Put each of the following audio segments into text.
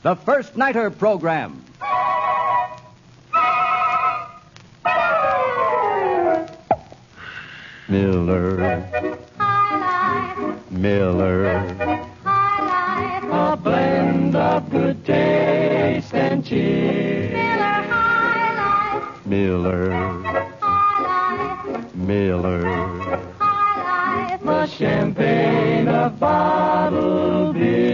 the First Nighter Program. Miller. High life. Miller. High life. A blend of good taste and cheer. Miller High Life. Miller. High Life. Miller. High Life. The champagne of bottled beer.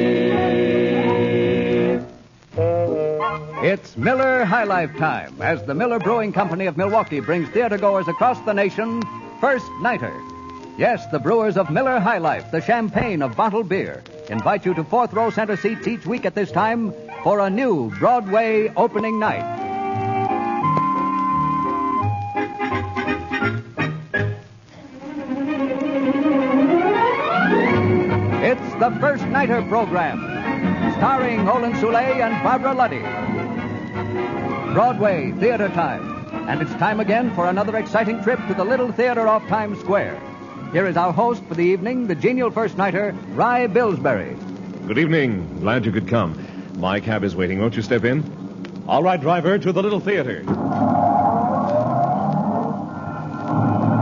It's Miller High Life time as the Miller Brewing Company of Milwaukee brings theatergoers across the nation First Nighter. Yes, the brewers of Miller High Life, the champagne of bottled beer, invite you to fourth row center seats each week at this time for a new Broadway opening night. It's the First Nighter Program, starring Olin Soule and Barbara Luddy. Broadway theater time. And it's time again for another exciting trip to the Little Theater off Times Square. Here is our host for the evening, the genial first nighter, Rye Billsbury. Good evening. Glad you could come. My cab is waiting. Won't you step in? All right, driver, to the Little Theater.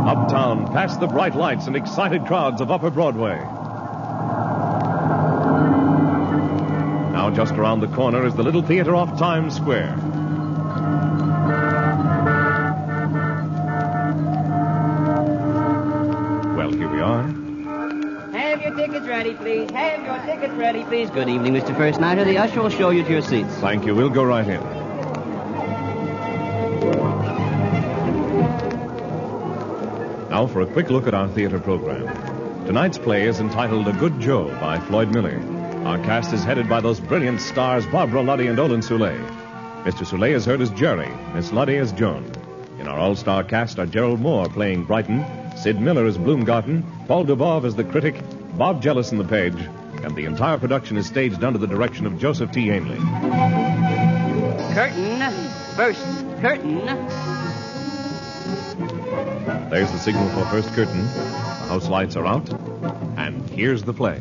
Uptown, past the bright lights and excited crowds of Upper Broadway. Now, just around the corner is the Little Theater off Times Square. Well, here we are. Have your tickets ready, please. Have your tickets ready, please. Good evening, Mr. First Nighter. The usher will show you to your seats. Thank you. We'll go right in. Now for a quick look at our theater program. Tonight's play is entitled A Good Joe by Floyd Miller. Our cast is headed by those brilliant stars Barbara Luddy and Olin Soule. Mr. Soule is heard as Jerry, Miss Luddy as Joan. In our all-star cast are Gerald Moore playing Brighton, Sid Miller as Bloomgarten, Paul Dubov as the critic, Bob Jellison the page, and the entire production is staged under the direction of Joseph T. Ainley. Curtain. First curtain. There's the signal for first curtain. The house lights are out, and here's the play.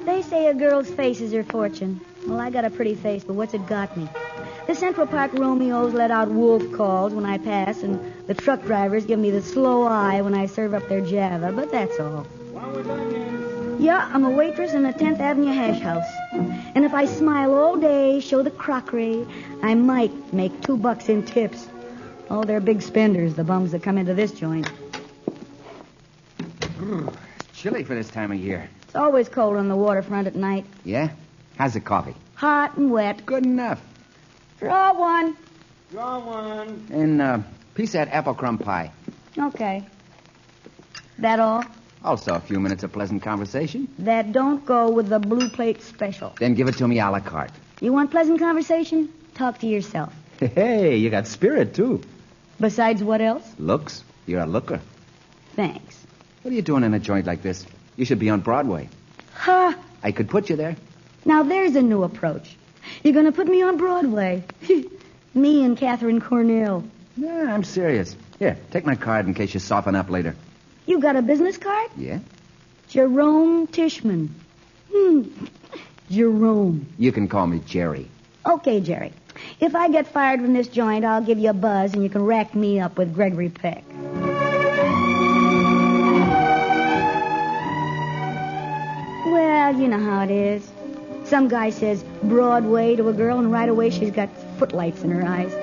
They say a girl's face is her fortune. Well, I got a pretty face, but what's it got me? The Central Park Romeos let out wolf calls when I pass, and the truck drivers give me the slow eye when I serve up their Java, but that's all. Yeah, I'm a waitress in a 10th Avenue hash house. And if I smile all day, show the crockery, I might make $2 in tips. Oh, they're big spenders, the bums that come into this joint. It's chilly for this time of year. It's always cold on the waterfront at night. Yeah? How's the coffee? Hot and wet. Good enough. Draw one. And piece of that apple crumb pie. Okay. That all? Also a few minutes of pleasant conversation. That don't go with the blue plate special. Then give it to me a la carte. You want pleasant conversation? Talk to yourself. Hey, you got spirit, too. Besides what else? Looks. You're a looker. Thanks. What are you doing in a joint like this? You should be on Broadway. Ha! I could put you there. Now there's a new approach. You're going to put me on Broadway. Me and Catherine Cornell. Yeah, I'm serious. Here, take my card in case you soften up later. You got a business card? Yeah? Jerome Tishman. Jerome. You can call me Jerry. Okay, Jerry. If I get fired from this joint, I'll give you a buzz and you can rack me up with Gregory Peck. Well, you know how it is. Some guy says Broadway to a girl, and right away she's got footlights in her eyes.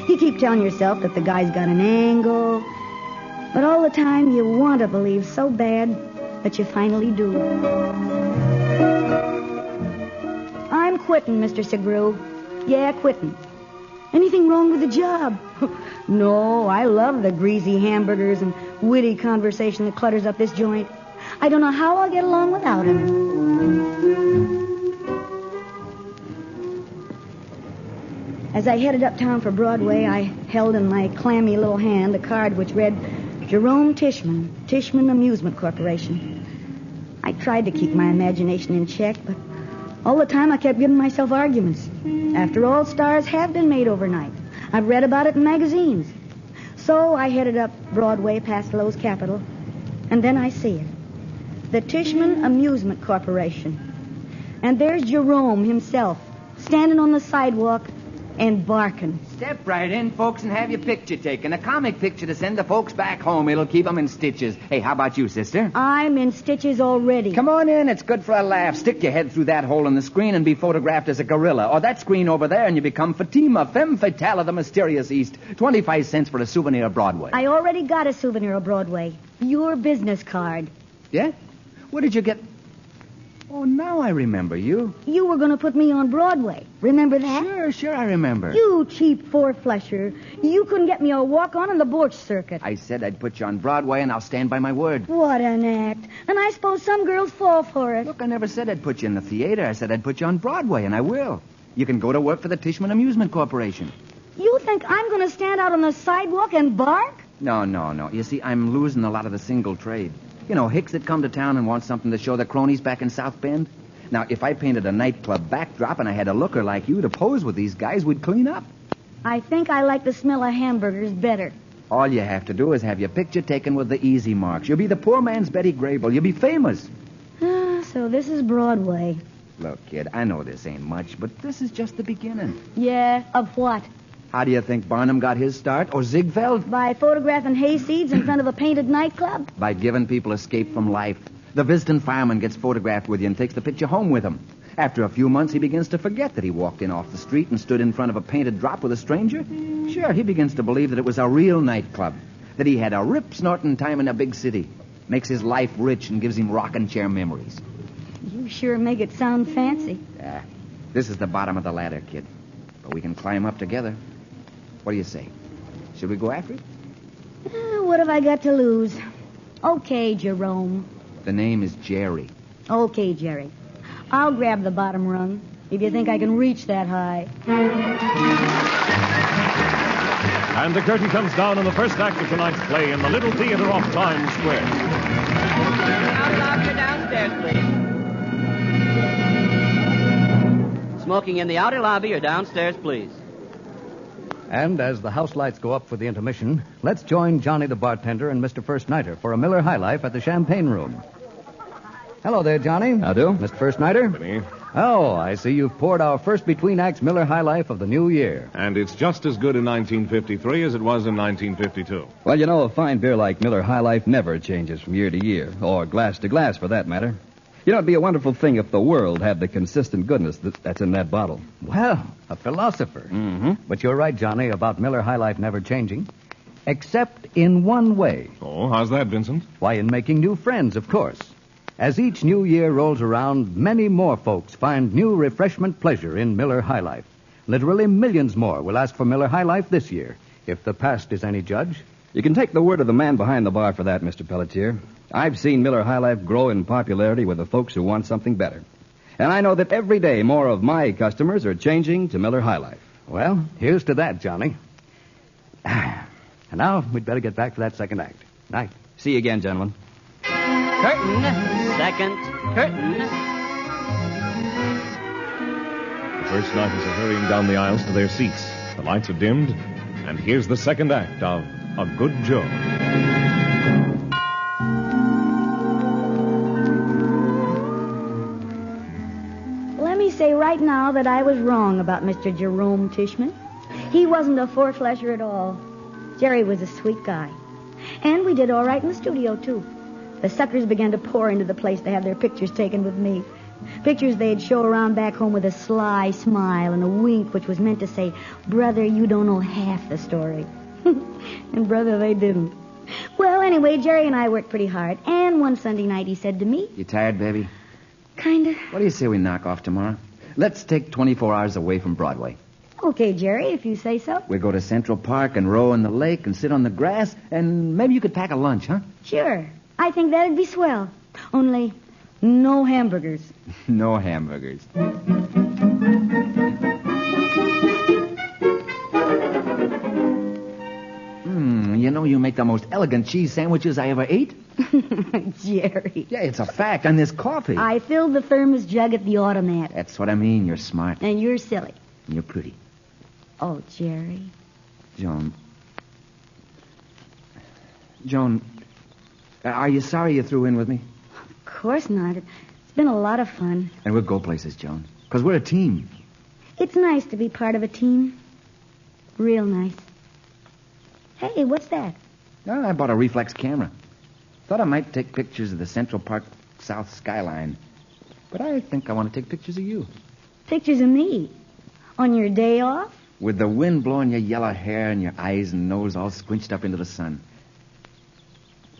You keep telling yourself that the guy's got an angle, but all the time you want to believe so bad that you finally do. I'm quitting, Mr. Segru. Yeah, quitting. Anything wrong with the job? No, I love the greasy hamburgers and witty conversation that clutters up this joint. I don't know how I'll get along without him. As I headed uptown for Broadway, I held in my clammy little hand a card which read, Jerome Tishman, Tishman Amusement Corporation. I tried to keep my imagination in check, but all the time I kept giving myself arguments. After all, stars have been made overnight. I've read about it in magazines. So I headed up Broadway past Lowe's Capitol, and then I see it. The Tishman Amusement Corporation. And there's Jerome himself, standing on the sidewalk and barking. Step right in, folks, and have your picture taken. A comic picture to send the folks back home. It'll keep them in stitches. Hey, how about you, sister? I'm in stitches already. Come on in. It's good for a laugh. Stick your head through that hole in the screen and be photographed as a gorilla. Or that screen over there and you become Fatima, femme fatale of the mysterious East. 25 cents for a souvenir of Broadway. I already got a souvenir of Broadway. Your business card. Yeah? Where did you get... Oh, now I remember you. You were going to put me on Broadway. Remember that? Sure, I remember. You cheap four-flesher. You couldn't get me a walk-on in the Borch circuit. I said I'd put you on Broadway, and I'll stand by my word. What an act. And I suppose some girls fall for it. Look, I never said I'd put you in the theater. I said I'd put you on Broadway, and I will. You can go to work for the Tishman Amusement Corporation. You think I'm going to stand out on the sidewalk and bark? No. You see, I'm losing a lot of the single trade. You know, hicks that come to town and want something to show the cronies back in South Bend. Now, if I painted a nightclub backdrop and I had a looker like you to pose with these guys, we'd clean up. I think I like the smell of hamburgers better. All you have to do is have your picture taken with the easy marks. You'll be the poor man's Betty Grable. You'll be famous. So this is Broadway. Look, kid, I know this ain't much, but this is just the beginning. Yeah, of what? How do you think Barnum got his start, or Ziegfeld? By photographing hayseeds in front of a painted nightclub? By giving people escape from life. The visiting fireman gets photographed with you and takes the picture home with him. After a few months, he begins to forget that he walked in off the street and stood in front of a painted drop with a stranger. Sure, he begins to believe that it was a real nightclub, that he had a rip-snorting time in a big city. Makes his life rich and gives him rocking chair memories. You sure make it sound fancy. This is the bottom of the ladder, kid. But we can climb up together. What do you say? Should we go after it? What have I got to lose? Okay, Jerome. The name is Jerry. Okay, Jerry. I'll grab the bottom rung if you think I can reach that high. And the curtain comes down on the first act of tonight's play in the Little Theater off Times Square. Outer lobby or downstairs, please. Smoking in the outer lobby or downstairs, please. And as the house lights go up for the intermission, let's join Johnny the bartender and Mr. First Nighter for a Miller High Life at the Champagne Room. Hello there, Johnny. How do? Mr. First Nighter. Benny. Oh, I see you've poured our first between acts Miller High Life of the new year. And it's just as good in 1953 as it was in 1952. Well, you know, a fine beer like Miller High Life never changes from year to year, or glass to glass for that matter. You know, it'd be a wonderful thing if the world had the consistent goodness that's in that bottle. Well, a philosopher. Mm-hmm. But you're right, Johnny, about Miller High Life never changing. Except in one way. Oh, how's that, Vincent? Why, in making new friends, of course. As each new year rolls around, many more folks find new refreshment pleasure in Miller High Life. Literally millions more will ask for Miller High Life this year, if the past is any judge. You can take the word of the man behind the bar for that, Mr. Pelletier. I've seen Miller High Life grow in popularity with the folks who want something better. And I know that every day more of my customers are changing to Miller High Life. Well, here's to that, Johnny. And now we'd better get back to that second act. Night. See you again, gentlemen. Curtain. Second curtain. The first nighters are hurrying down the aisles to their seats. The lights are dimmed, and here's the second act of A Good Joe. Let me say right now that I was wrong about Mr. Jerome Tishman. He wasn't a four-flesher at all. Jerry was a sweet guy. And we did all right in the studio, too. The suckers began to pour into the place to have their pictures taken with me. Pictures they'd show around back home with a sly smile and a wink which was meant to say, brother, you don't know half the story. And brother, they didn't. Well, anyway, Jerry and I worked pretty hard. And one Sunday night he said to me... You tired, baby? Kinda. What do you say we knock off tomorrow? Let's take 24 hours away from Broadway. Okay, Jerry, if you say so. We go to Central Park and row in the lake and sit on the grass, and maybe you could pack a lunch, huh? Sure. I think that'd be swell. Only no hamburgers. No hamburgers. You know, you make the most elegant cheese sandwiches I ever ate. Jerry. Yeah, it's a fact. And this coffee. I filled the thermos jug at the automat. That's what I mean. You're smart. And you're silly. And you're pretty. Oh, Jerry. Joan, Joan, are you sorry you threw in with me? Of course not. It's been a lot of fun. And we'll go places, Joan, because we're a team. It's nice to be part of a team. Real nice. Hey, what's that? I bought a reflex camera. Thought I might take pictures of the Central Park South skyline. But I think I want to take pictures of you. Pictures of me? On your day off? With the wind blowing your yellow hair and your eyes and nose all squinched up into the sun.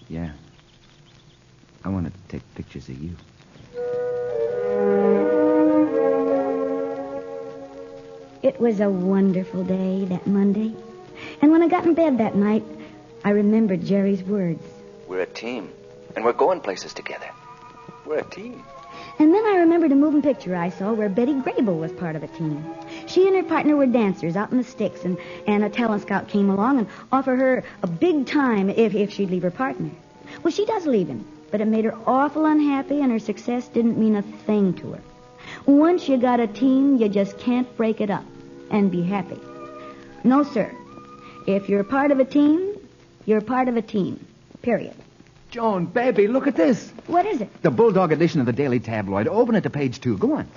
Yeah. I want to take pictures of you. It was a wonderful day, that Monday. And when I got in bed that night, I remembered Jerry's words. We're a team, and we're going places together. We're a team. And then I remembered a moving picture I saw where Betty Grable was part of a team. She and her partner were dancers out in the sticks, and a talent scout came along and offered her a big time if she'd leave her partner. Well, she does leave him, but it made her awful unhappy, and her success didn't mean a thing to her. Once you got a team, you just can't break it up and be happy. No, sir. If you're part of a team, you're part of a team. Period. Joan, baby, look at this. What is it? The Bulldog edition of the Daily Tabloid. Open it to page 2. Go on.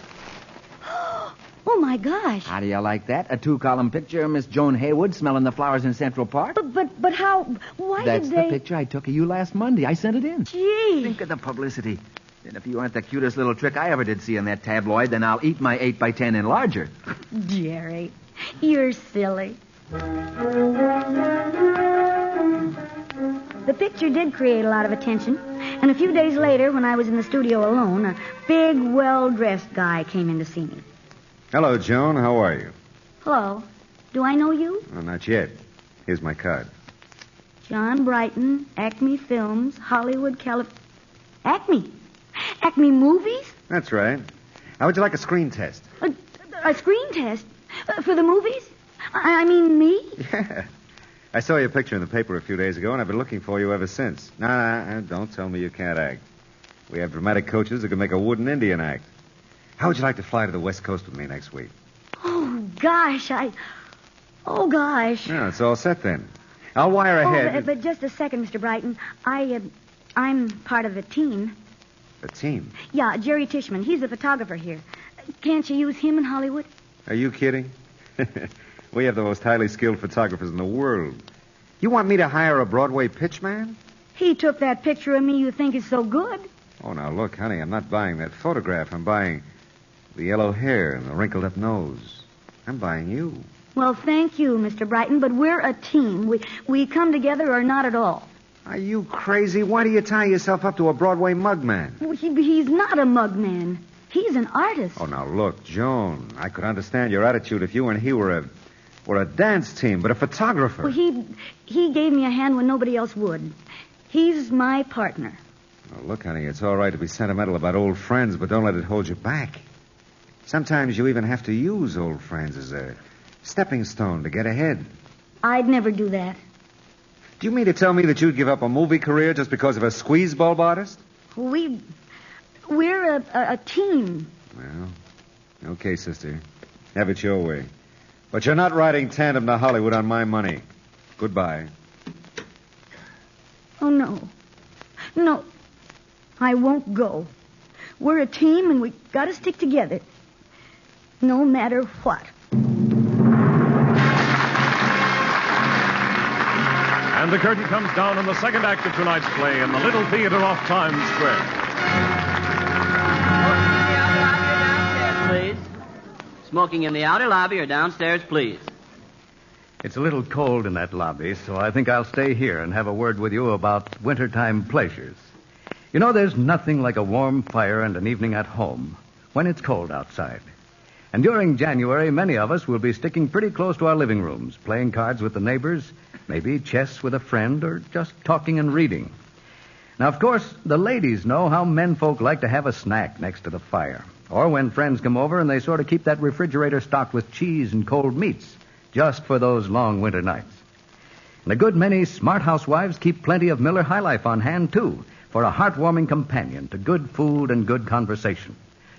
Oh, my gosh. How do you like that? A 2-column picture of Miss Joan Haywood smelling the flowers in Central Park? But how... Why That's did they... the picture I took of you last Monday. I sent it in. Gee. Think of the publicity. And if you aren't the cutest little trick I ever did see in that tabloid, then I'll eat my 8x10 enlarger. Jerry, you're silly. The picture did create a lot of attention, and a few days later, when I was in the studio alone, a big, well-dressed guy came in to see me. Hello, Joan. How are you? Hello. Do I know you? Oh, not yet. Here's my card. John Brighton, Acme Films, Hollywood, California. Acme? Acme Movies? That's right. How would you like a screen test? A screen test? For the movies? I mean, me? Yeah. I saw your picture in the paper a few days ago, and I've been looking for you ever since. Nah, don't tell me you can't act. We have dramatic coaches that can make a wooden Indian act. How would you like to fly to the West Coast with me next week? Oh, gosh, Oh, gosh. Yeah, it's all set then. I'll wire ahead. But just a second, Mr. Brighton. I'm part of the team. A team? Yeah, Jerry Tishman. He's the photographer here. Can't you use him in Hollywood? Are you kidding? We have the most highly skilled photographers in the world. You want me to hire a Broadway pitchman? He took that picture of me you think is so good. Oh, now look, honey, I'm not buying that photograph. I'm buying the yellow hair and the wrinkled up nose. I'm buying you. Well, thank you, Mr. Brighton, but we're a team. We come together or not at all. Are you crazy? Why do you tie yourself up to a Broadway mugman? He's not a mugman. He's an artist. Oh, now look, Joan, I could understand your attitude if you and he were a dance team, but a photographer. Well, he gave me a hand when nobody else would. He's my partner. Oh, look, honey, it's all right to be sentimental about old friends, but don't let it hold you back. Sometimes you even have to use old friends as a stepping stone to get ahead. I'd never do that. Do you mean to tell me that you'd give up a movie career just because of a squeeze bulb artist? We're a team. Well, okay, sister. Have it your way. But you're not riding tandem to Hollywood on my money. Goodbye. Oh, no. No. I won't go. We're a team, and we got to stick together. No matter what. And the curtain comes down on the second act of tonight's play in the Little Theater off Times Square. Smoking in the outer lobby or downstairs, please. It's a little cold in that lobby, so I think I'll stay here and have a word with you about wintertime pleasures. You know, there's nothing like a warm fire and an evening at home when it's cold outside. And during January, many of us will be sticking pretty close to our living rooms, playing cards with the neighbors, maybe chess with a friend, or just talking and reading. Now, of course, the ladies know how men folk like to have a snack next to the fire. Or when friends come over and they sort of keep that refrigerator stocked with cheese and cold meats, just for those long winter nights. And a good many smart housewives keep plenty of Miller High Life on hand, too, for a heartwarming companion to good food and good conversation.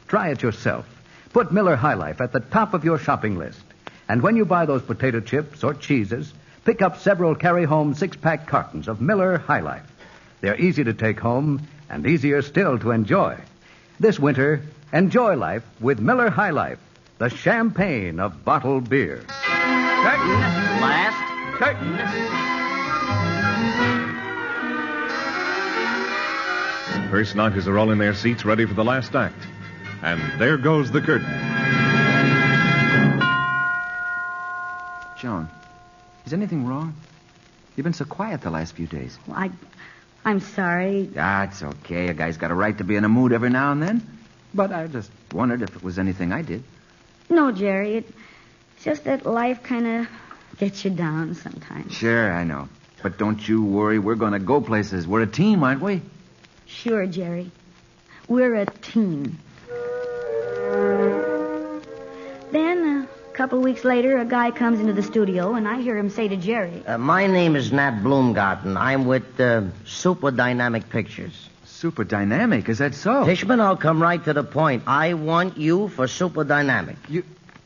Try it yourself. Put Miller High Life at the top of your shopping list. And when you buy those potato chips or cheeses, pick up several carry-home six-pack cartons of Miller High Life. They're easy to take home and easier still to enjoy. This winter, enjoy life with Miller High Life, the champagne of bottled beer. Curtain. Last curtain. First nighters are all in their seats ready for the last act. And there goes the curtain. Joan, is anything wrong? You've been so quiet the last few days. Well, I'm sorry. Ah, it's okay. A guy's got a right to be in a mood every now and then. But I just wondered if it was anything I did. No, Jerry. It's just that life kind of gets you down sometimes. Sure, I know. But don't you worry. We're going to go places. We're a team, aren't we? Sure, Jerry. We're a team. Then, a couple weeks later, a guy comes into the studio, and I hear him say to Jerry, My name is Nat Bloomgarten. I'm with Super Dynamic Pictures. Super Dynamic? Is that so? Tishman, I'll come right to the point. I want you for Super Dynamic.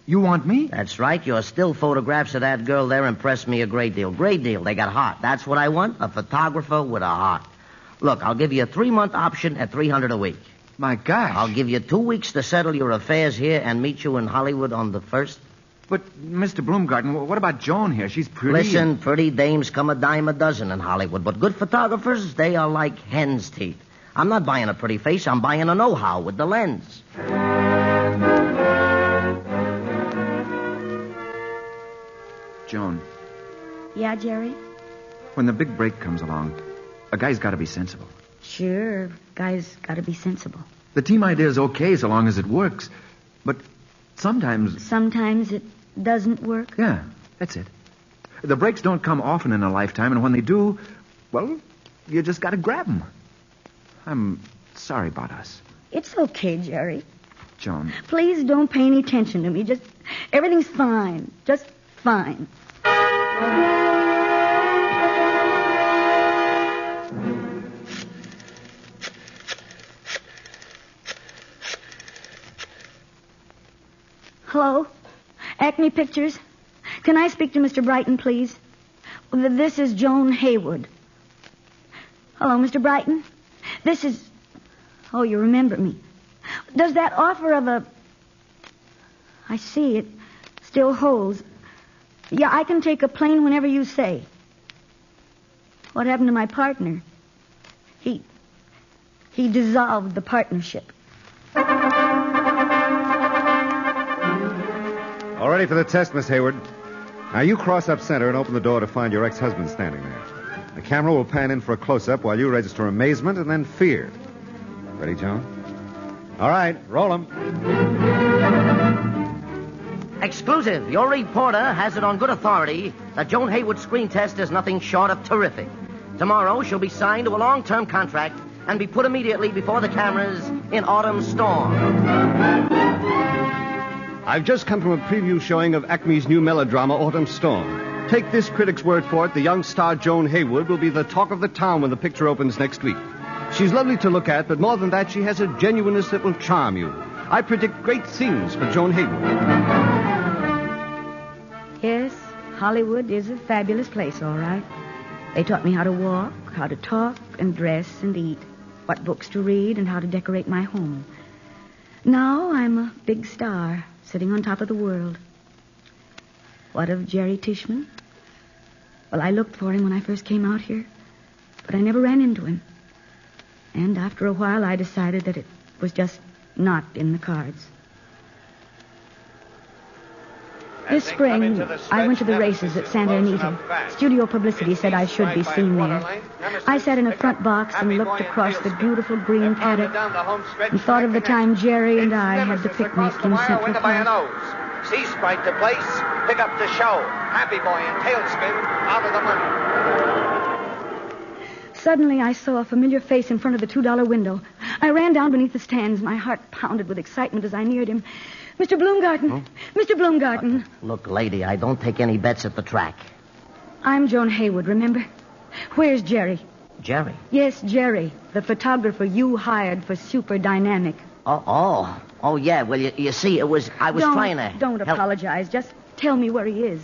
You want me? That's right. Your still photographs of that girl there impressed me a great deal. Great deal. They got hot. That's what I want, a photographer with a heart. Look, I'll give you a 3-month option at $300 a week. My gosh. I'll give you 2 weeks to settle your affairs here and meet you in Hollywood on the 1st. But, Mr. Bloomgarten, what about Joan here? She's pretty. Listen, pretty dames come a dime a dozen in Hollywood, but good photographers, they are like hen's teeth. I'm not buying a pretty face. I'm buying a know-how with the lens. Joan. Yeah, Jerry? When the big break comes along, a guy's got to be sensible. Sure, guy's got to be sensible. The team idea is okay so long as it works. But sometimes... Sometimes it doesn't work? Yeah, that's it. The breaks don't come often in a lifetime, and when they do, well, you just got to grab them. I'm sorry about us. It's okay, Jerry. Joan. Please don't pay any attention to me. Just, everything's fine. Just fine. Hello? Acme Pictures? Can I speak to Mr. Brighton, please? This is Joan Haywood. Hello, Mr. Brighton? This is... Oh, you remember me. Does that offer of a... I see, it still holds. Yeah, I can take a plane whenever you say. What happened to my partner? He dissolved the partnership. All ready for the test, Miss Hayward. Now you cross up center and open the door to find your ex-husband standing there. The camera will pan in for a close-up while you register amazement and then fear. Ready, Joan? All right, roll 'em. Exclusive. Your reporter has it on good authority that Joan Haywood's screen test is nothing short of terrific. Tomorrow she'll be signed to a long-term contract and be put immediately before the cameras in Autumn Storm. I've just come from a preview showing of Acme's new melodrama, Autumn Storm. Take this critic's word for it, the young star Joan Haywood will be the talk of the town when the picture opens next week. She's lovely to look at, but more than that, she has a genuineness that will charm you. I predict great things for Joan Haywood. Yes, Hollywood is a fabulous place, all right. They taught me how to walk, how to talk and dress and eat, what books to read and how to decorate my home. Now I'm a big star, sitting on top of the world. What of Jerry Tishman? Well, I looked for him when I first came out here, but I never ran into him. And after a while, I decided that it was just not in the cards. This spring, I went to the races at Santa Anita. Studio publicity said I should be seen there. I sat in a front box and looked across the beautiful green paddock and thought of the time Jerry and I had the picnic in Central Park. C-Sprite to place, pick up the show. Happy Boy and Tailspin out of the money. Suddenly, I saw a familiar face in front of the $2 window. I ran down beneath the stands. My heart pounded with excitement as I neared him. Mr. Bloomgarten! Huh? Mr. Bloomgarten! Look, lady, I don't take any bets at the track. I'm Joan Haywood, remember? Where's Jerry? Jerry? Yes, Jerry, the photographer you hired for Super Dynamic. Oh, yeah. Well, you see, I was trying to... Don't apologize. Just tell me where he is.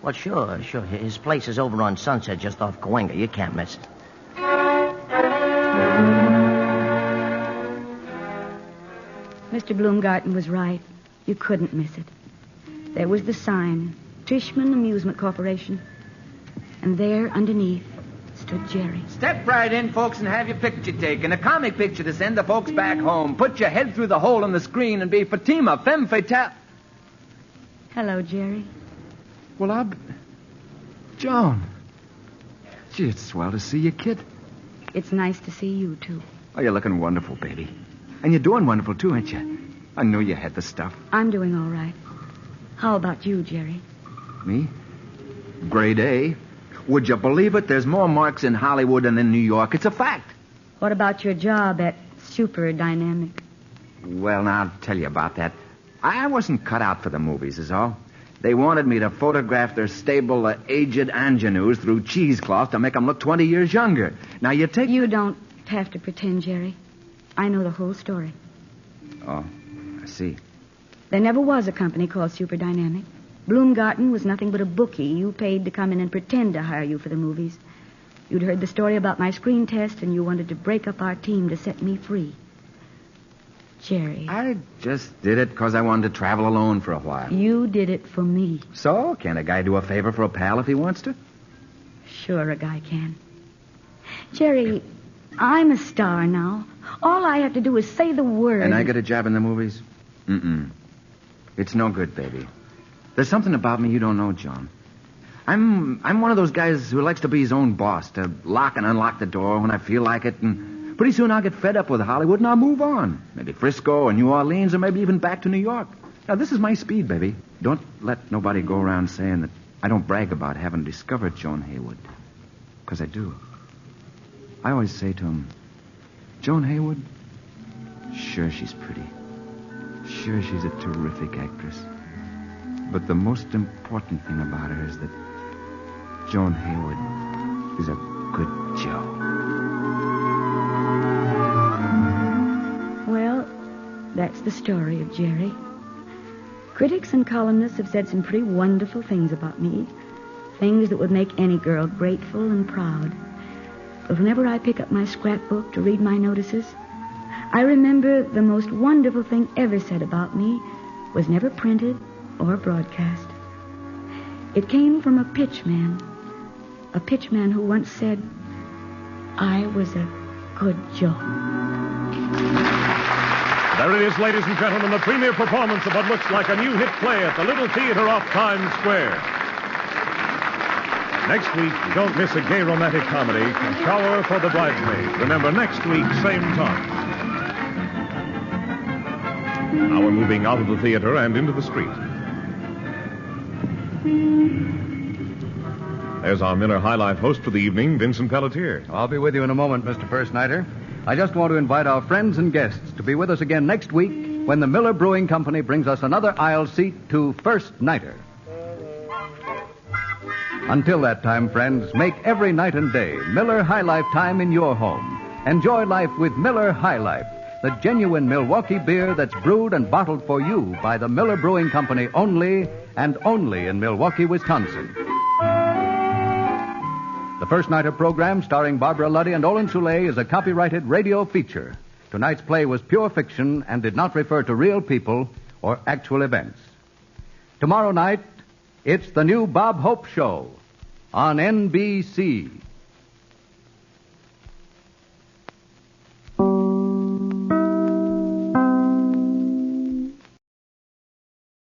Well, sure. His place is over on Sunset, just off Cahuenga. You can't miss it. Mr. Bloomgarten was right. You couldn't miss it. There was the sign, Trishman Amusement Corporation. And there, underneath, stood Jerry. Step right in, folks, and have your picture taken. A comic picture to send the folks back home. Put your head through the hole in the screen and be Fatima, femme fatale. Hello, Jerry. Well, Joan. Gee, it's swell to see you, kid. It's nice to see you, too. Oh, you're looking wonderful, baby. And you're doing wonderful, too, ain't you? I knew you had the stuff. I'm doing all right. How about you, Jerry? Me? Grade A. Would you believe it? There's more marks in Hollywood than in New York. It's a fact. What about your job at Super Dynamic? Well, now, I'll tell you about that. I wasn't cut out for the movies, is all. They wanted me to photograph their stable aged ingenues through cheesecloth to make them look 20 years younger. Now, you don't have to pretend, Jerry. I know the whole story. Oh, I see. There never was a company called Super Dynamic. Bloomgarten was nothing but a bookie you paid to come in and pretend to hire you for the movies. You'd heard the story about my screen test, and you wanted to break up our team to set me free. Jerry. I just did it because I wanted to travel alone for a while. You did it for me. So, can a guy do a favor for a pal if he wants to? Sure, a guy can. Jerry, I'm a star now. All I have to do is say the word. And I get a job in the movies? Mm-mm. It's no good, baby. There's something about me you don't know, John. I'm one of those guys who likes to be his own boss, to lock and unlock the door when I feel like it, and pretty soon I'll get fed up with Hollywood and I'll move on. Maybe Frisco or New Orleans or maybe even back to New York. Now, this is my speed, baby. Don't let nobody go around saying that I don't brag about having discovered Joan Haywood. Because I do. I always say to him, Joan Haywood, sure she's pretty. Sure she's a terrific actress. But the most important thing about her is that Joan Haywood is a good Joe. Well, that's the story of Jerry. Critics and columnists have said some pretty wonderful things about me. Things that would make any girl grateful and proud. But whenever I pick up my scrapbook to read my notices, I remember the most wonderful thing ever said about me was never printed or broadcast. It came from a pitchman who once said, I was a good Joe. There it is, ladies and gentlemen, the premiere performance of what looks like a new hit play at the Little Theater off Times Square. Next week, don't miss a gay romantic comedy, A Shower for the Bridesmaids. Remember, next week, same time. Now we're moving out of the theater and into the street. There's our Miller High Life host for the evening, Vincent Pelletier. I'll be with you in a moment, Mr. First Nighter. I just want to invite our friends and guests to be with us again next week when the Miller Brewing Company brings us another aisle seat to First Nighter. Until that time, friends, make every night and day Miller High Life time in your home. Enjoy life with Miller High Life, the genuine Milwaukee beer that's brewed and bottled for you by the Miller Brewing Company only and only in Milwaukee, Wisconsin. The First Nighter program, starring Barbara Luddy and Olin Soule, is a copyrighted radio feature. Tonight's play was pure fiction and did not refer to real people or actual events. Tomorrow night, it's the new Bob Hope Show on NBC.